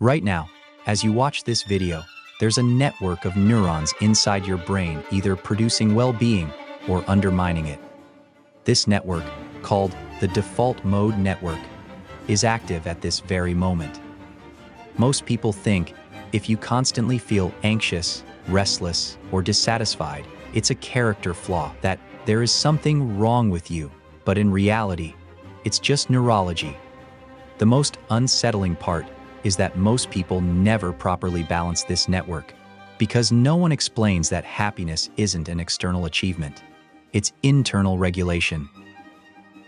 Right now, as you watch this video, there's a network of neurons inside your brain either producing well-being or undermining it. This network, called the default mode network, is active at this very moment. Most people think if you constantly feel anxious, restless, or dissatisfied, it's a character flaw, that there is something wrong with you, but in reality, it's just neurology. The most unsettling part is that most people never properly balance this network, because no one explains that happiness isn't an external achievement. It's internal regulation.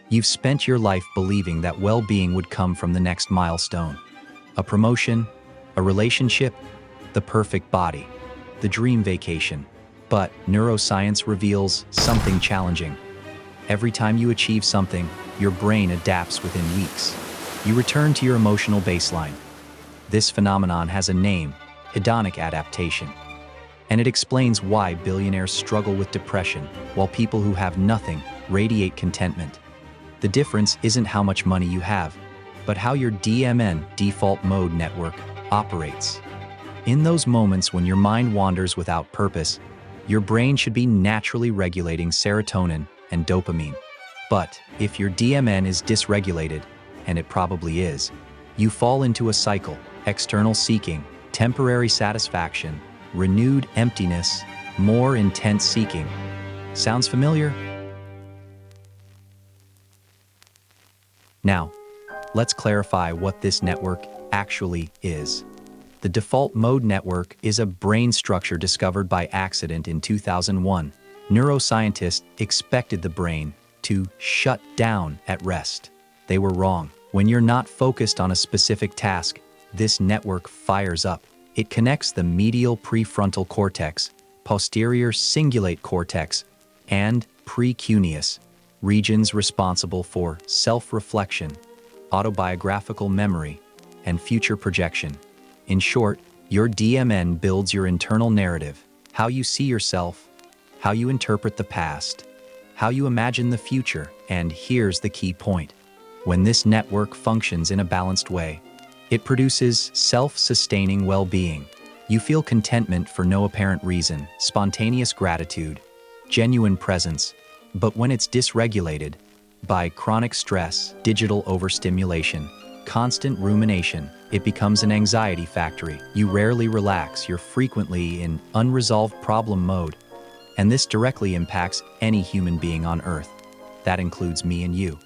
You've spent your life believing that well-being would come from the next milestone. A promotion, a relationship, the perfect body, the dream vacation. But neuroscience reveals something challenging. Every time you achieve something, your brain adapts within weeks. You return to your emotional baseline. This phenomenon has a name: hedonic adaptation. And it explains why billionaires struggle with depression, while people who have nothing radiate contentment. The difference isn't how much money you have, but how your DMN, default mode network, operates. In those moments when your mind wanders without purpose, your brain should be naturally regulating serotonin and dopamine. But if your DMN is dysregulated, and it probably is, you fall into a cycle: external seeking, temporary satisfaction, renewed emptiness, more intense seeking. Sounds familiar? Now, let's clarify what this network actually is. The default mode network is a brain structure discovered by accident in 2001. Neuroscientists expected the brain to shut down at rest. They were wrong. When you're not focused on a specific task, this network fires up. It connects the medial prefrontal cortex, posterior cingulate cortex, and precuneus, regions responsible for self-reflection, autobiographical memory, and future projection. In short, your DMN builds your internal narrative: how you see yourself, how you interpret the past, how you imagine the future. And here's the key point: when this network functions in a balanced way, it produces self-sustaining well-being. You feel contentment for no apparent reason, spontaneous gratitude, genuine presence. But when it's dysregulated by chronic stress, digital overstimulation, constant rumination, it becomes an anxiety factory. You rarely relax, you're frequently in unresolved problem mode. And this directly impacts any human being on Earth. That includes me and you.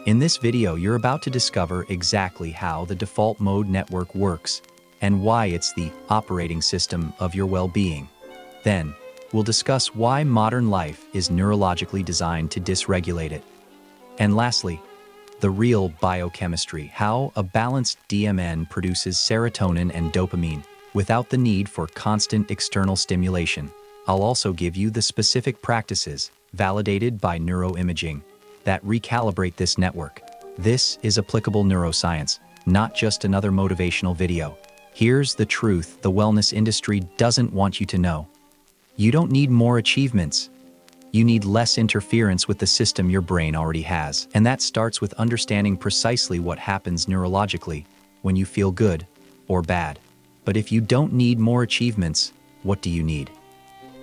In this video, you're about to discover exactly how the default mode network works and why it's the operating system of your well-being. Then, we'll discuss why modern life is neurologically designed to dysregulate it. And lastly, the real biochemistry: how a balanced DMN produces serotonin and dopamine without the need for constant external stimulation. I'll also give you the specific practices, validated by neuroimaging, that recalibrate this network. This is applicable neuroscience, not just another motivational video. Here's the truth the wellness industry doesn't want you to know. You don't need more achievements. You need less interference with the system your brain already has. And that starts with understanding precisely what happens neurologically when you feel good or bad. But if you don't need more achievements, what do you need?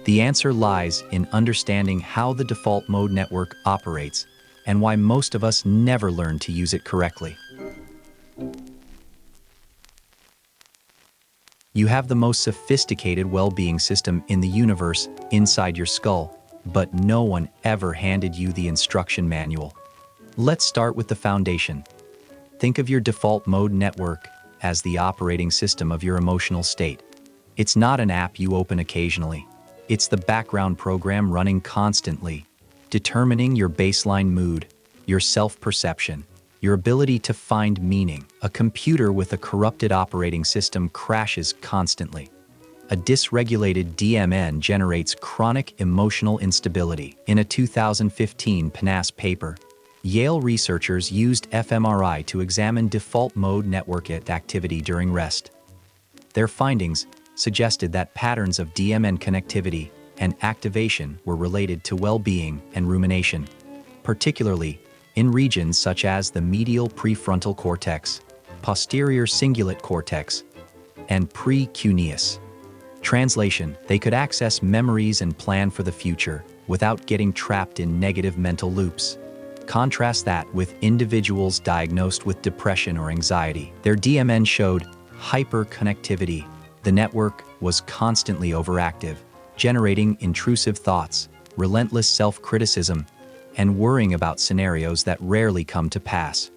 The answer lies in understanding how the default mode network operates and why most of us never learn to use it correctly. You have the most sophisticated well-being system in the universe inside your skull, but no one ever handed you the instruction manual. Let's start with the foundation. Think of your default mode network as the operating system of your emotional state. It's not an app you open occasionally. It's the background program running constantly, determining your baseline mood, your self-perception, your ability to find meaning. A computer with a corrupted operating system crashes constantly. A dysregulated DMN generates chronic emotional instability. In a 2015 PNAS paper, Yale researchers used fMRI to examine default mode network activity during rest. Their findings suggested that patterns of DMN connectivity and activation were related to well-being and rumination, particularly in regions such as the medial prefrontal cortex, posterior cingulate cortex, and precuneus. Translation: they could access memories and plan for the future without getting trapped in negative mental loops. Contrast that with individuals diagnosed with depression or anxiety. Their DMN showed hyperconnectivity. The network was constantly overactive, generating intrusive thoughts, relentless self-criticism, and worrying about scenarios that rarely come to pass.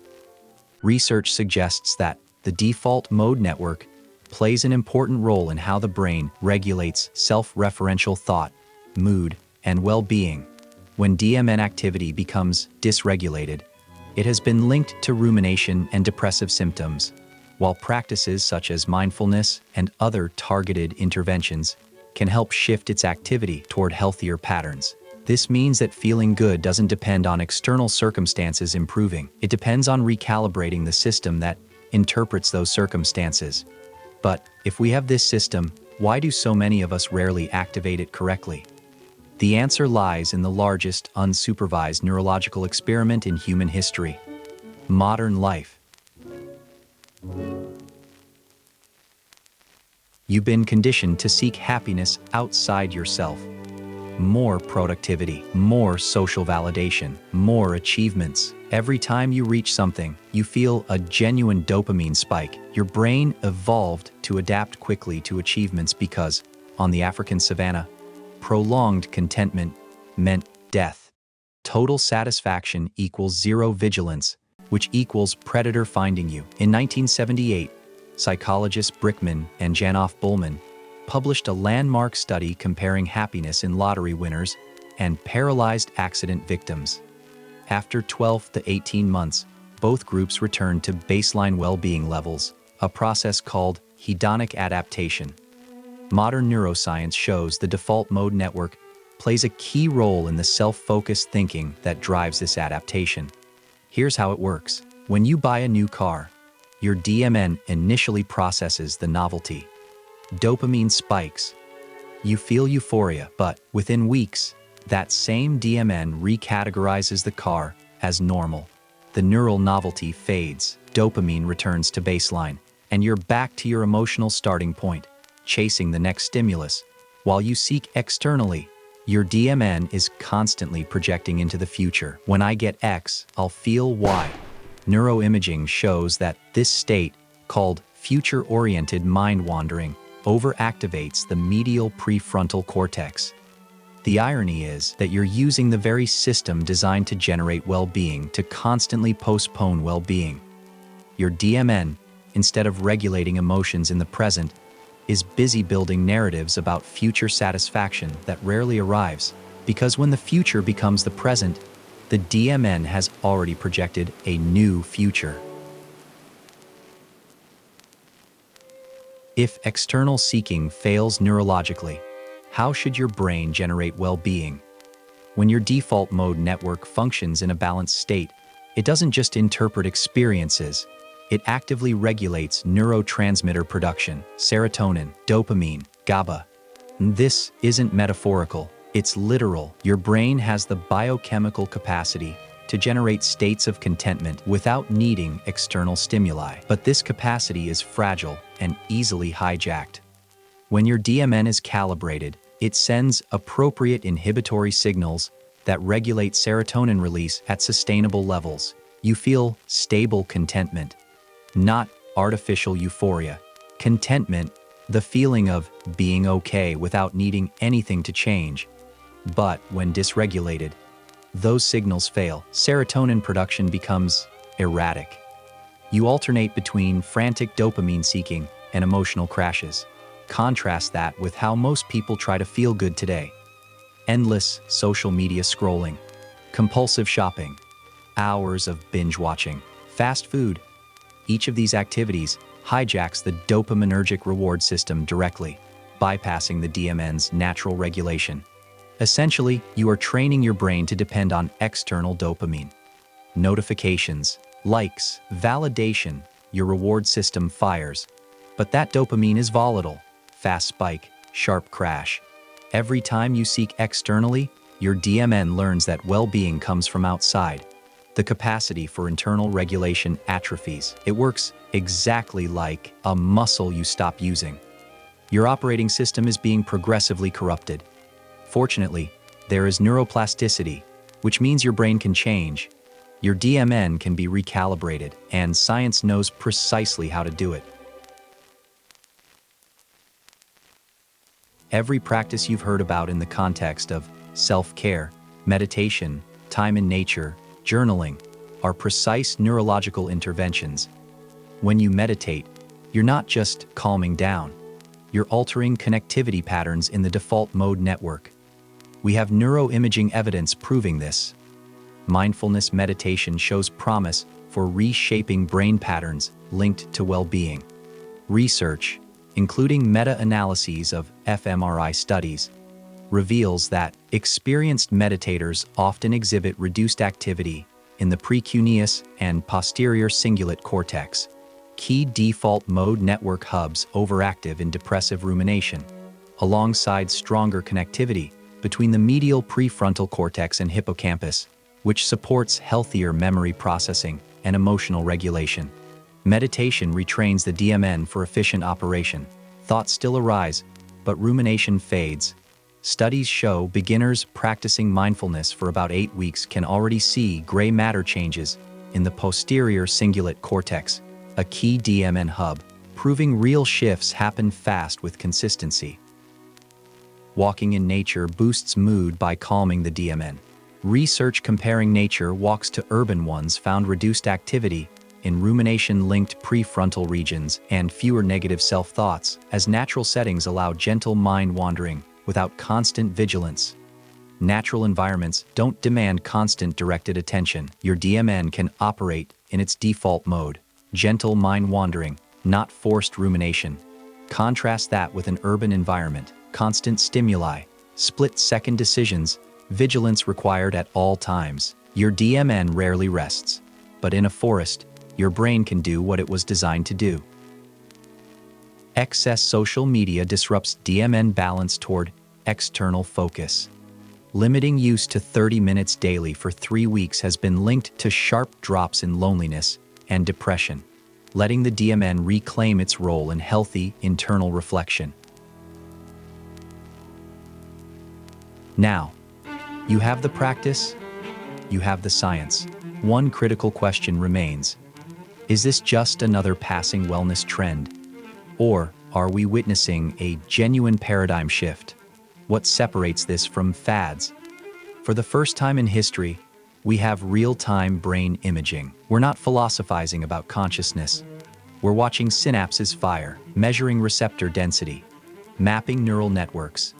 Research suggests that the default mode network plays an important role in how the brain regulates self-referential thought, mood, and well-being. When DMN activity becomes dysregulated, it has been linked to rumination and depressive symptoms, while practices such as mindfulness and other targeted interventions can help shift its activity toward healthier patterns. This means that feeling good doesn't depend on external circumstances improving. It depends on recalibrating the system that interprets those circumstances. But if we have this system, why do so many of us rarely activate it correctly? The answer lies in the largest unsupervised neurological experiment in human history: modern life. You've been conditioned to seek happiness outside yourself. More productivity, more social validation, more achievements. Every time you reach something, you feel a genuine dopamine spike. Your brain evolved to adapt quickly to achievements because, on the African savanna, prolonged contentment meant death. Total satisfaction equals zero vigilance, which equals predator finding you. In 1978, psychologists Brickman and Janoff-Bullman published a landmark study comparing happiness in lottery winners and paralyzed accident victims. After 12 to 18 months, both groups returned to baseline well-being levels, a process called hedonic adaptation. Modern neuroscience shows the default mode network plays a key role in the self-focused thinking that drives this adaptation. Here's how it works. When you buy a new car, your DMN initially processes the novelty. Dopamine spikes. You feel euphoria, but within weeks, that same DMN recategorizes the car as normal. The neural novelty fades, dopamine returns to baseline, and you're back to your emotional starting point, chasing the next stimulus. While you seek externally, your DMN is constantly projecting into the future. When I get X, I'll feel Y. Neuroimaging shows that this state, called future-oriented mind wandering, overactivates the medial prefrontal cortex. The irony is that you're using the very system designed to generate well-being to constantly postpone well-being. Your DMN, instead of regulating emotions in the present, is busy building narratives about future satisfaction that rarely arrives, because when the future becomes the present, the DMN has already projected a new future. If external seeking fails neurologically, how should your brain generate well-being? When your default mode network functions in a balanced state, it doesn't just interpret experiences, it actively regulates neurotransmitter production, serotonin, dopamine, GABA. This isn't metaphorical, it's literal. Your brain has the biochemical capacity to generate states of contentment without needing external stimuli. But this capacity is fragile and easily hijacked. When your DMN is calibrated, it sends appropriate inhibitory signals that regulate serotonin release at sustainable levels. You feel stable contentment, not artificial euphoria. Contentment, the feeling of being okay without needing anything to change. But when dysregulated, those signals fail. Serotonin production becomes erratic. You alternate between frantic dopamine seeking and emotional crashes. Contrast that with how most people try to feel good today. Endless social media scrolling, compulsive shopping, hours of binge watching, fast food. Each of these activities hijacks the dopaminergic reward system directly, bypassing the DMN's natural regulation. Essentially, you are training your brain to depend on external dopamine. Notifications, likes, validation, your reward system fires. But that dopamine is volatile. Fast spike, sharp crash. Every time you seek externally, your DMN learns that well-being comes from outside. The capacity for internal regulation atrophies. It works exactly like a muscle you stop using. Your operating system is being progressively corrupted. Fortunately, there is neuroplasticity, which means your brain can change. Your DMN can be recalibrated, and science knows precisely how to do it. Every practice you've heard about in the context of self-care, meditation, time in nature, journaling, are precise neurological interventions. When you meditate, you're not just calming down, you're altering connectivity patterns in the default mode network. We have neuroimaging evidence proving this. Mindfulness meditation shows promise for reshaping brain patterns linked to well-being. Research, including meta-analyses of fMRI studies, reveals that experienced meditators often exhibit reduced activity in the precuneus and posterior cingulate cortex, key default mode network hubs overactive in depressive rumination, alongside stronger connectivity between the medial prefrontal cortex and hippocampus, which supports healthier memory processing and emotional regulation. Meditation retrains the DMN for efficient operation. Thoughts still arise, but rumination fades. Studies show beginners practicing mindfulness for about 8 weeks can already see gray matter changes in the posterior cingulate cortex, a key DMN hub, proving real shifts happen fast with consistency. Walking in nature boosts mood by calming the DMN. Research comparing nature walks to urban ones found reduced activity in rumination-linked prefrontal regions and fewer negative self-thoughts, as natural settings allow gentle mind wandering without constant vigilance. Natural environments don't demand constant directed attention. Your DMN can operate in its default mode, gentle mind wandering, not forced rumination. Contrast that with an urban environment, constant stimuli, split-second decisions, vigilance required at all times. Your DMN rarely rests, but in a forest, your brain can do what it was designed to do. Excess social media disrupts DMN balance toward external focus. Limiting use to 30 minutes daily for 3 weeks has been linked to sharp drops in loneliness and depression, letting the DMN reclaim its role in healthy internal reflection. Now, you have the practice, you have the science. One critical question remains. Is this just another passing wellness trend? Or are we witnessing a genuine paradigm shift? What separates this from fads? For the first time in history, we have real-time brain imaging. We're not philosophizing about consciousness. We're watching synapses fire, measuring receptor density, mapping neural networks.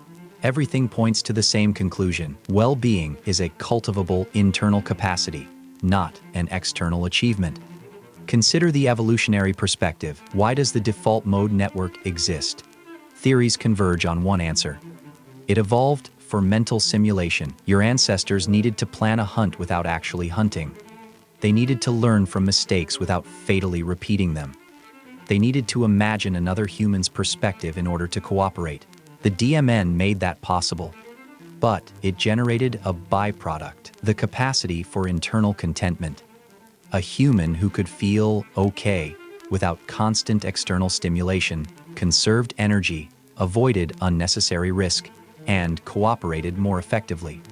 Everything points to the same conclusion. Well-being is a cultivable internal capacity, not an external achievement. Consider the evolutionary perspective. Why does the default mode network exist? Theories converge on one answer. It evolved for mental simulation. Your ancestors needed to plan a hunt without actually hunting. They needed to learn from mistakes without fatally repeating them. They needed to imagine another human's perspective in order to cooperate. The DMN made that possible, but it generated a byproduct, the capacity for internal contentment. A human who could feel okay without constant external stimulation, conserved energy, avoided unnecessary risk, and cooperated more effectively.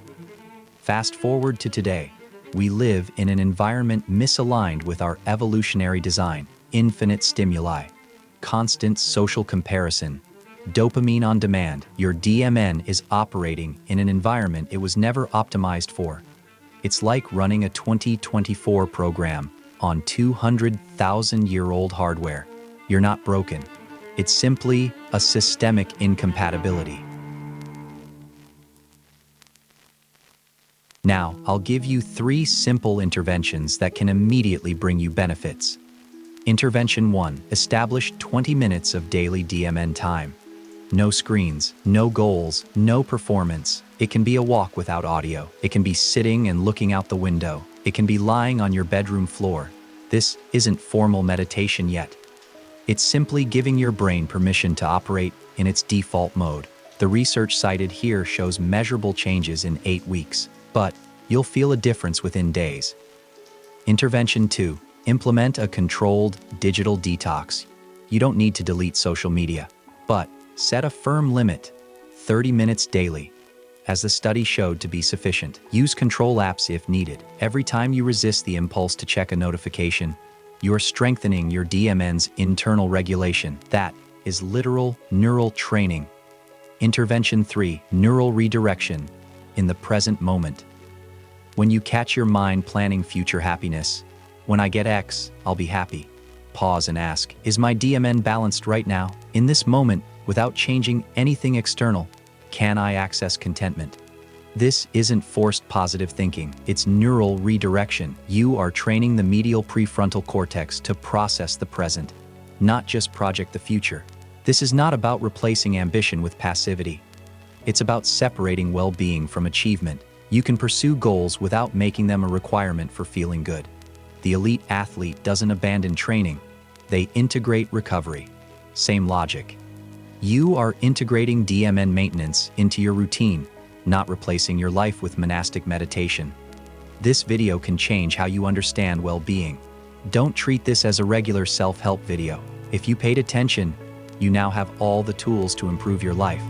Fast forward to today, we live in an environment misaligned with our evolutionary design. Infinite stimuli, constant social comparison, dopamine on demand. Your DMN is operating in an environment it was never optimized for. It's like running a 2024 program on 200,000-year-old hardware. You're not broken. It's simply a systemic incompatibility. Now, I'll give you 3 simple interventions that can immediately bring you benefits. Intervention 1. Establish 20 minutes of daily DMN time. No screens, no goals, no performance. It can be a walk without audio. It can be sitting and looking out the window. It can be lying on your bedroom floor. This isn't formal meditation yet. It's simply giving your brain permission to operate in its default mode. The research cited here shows measurable changes in 8 weeks, but you'll feel a difference within days. Intervention 2. Implement a controlled digital detox. You don't need to delete social media, but set a firm limit, 30 minutes daily, as the study showed to be sufficient. Use control apps if needed. Every time you resist the impulse to check a notification, you are strengthening your DMN's internal regulation. That is literal neural training. Intervention 3. Neural redirection in the present moment. When you catch your mind planning future happiness, when I get X, I'll be happy. Pause and ask, is my DMN balanced right now? In this moment, without changing anything external, can I access contentment? This isn't forced positive thinking, it's neural redirection. You are training the medial prefrontal cortex to process the present, not just project the future. This is not about replacing ambition with passivity. It's about separating well-being from achievement. You can pursue goals without making them a requirement for feeling good. The elite athlete doesn't abandon training, they integrate recovery. Same logic. You are integrating DMN maintenance into your routine, not replacing your life with monastic meditation. This video can change how you understand well-being. Don't treat this as a regular self-help video. If you paid attention, you now have all the tools to improve your life.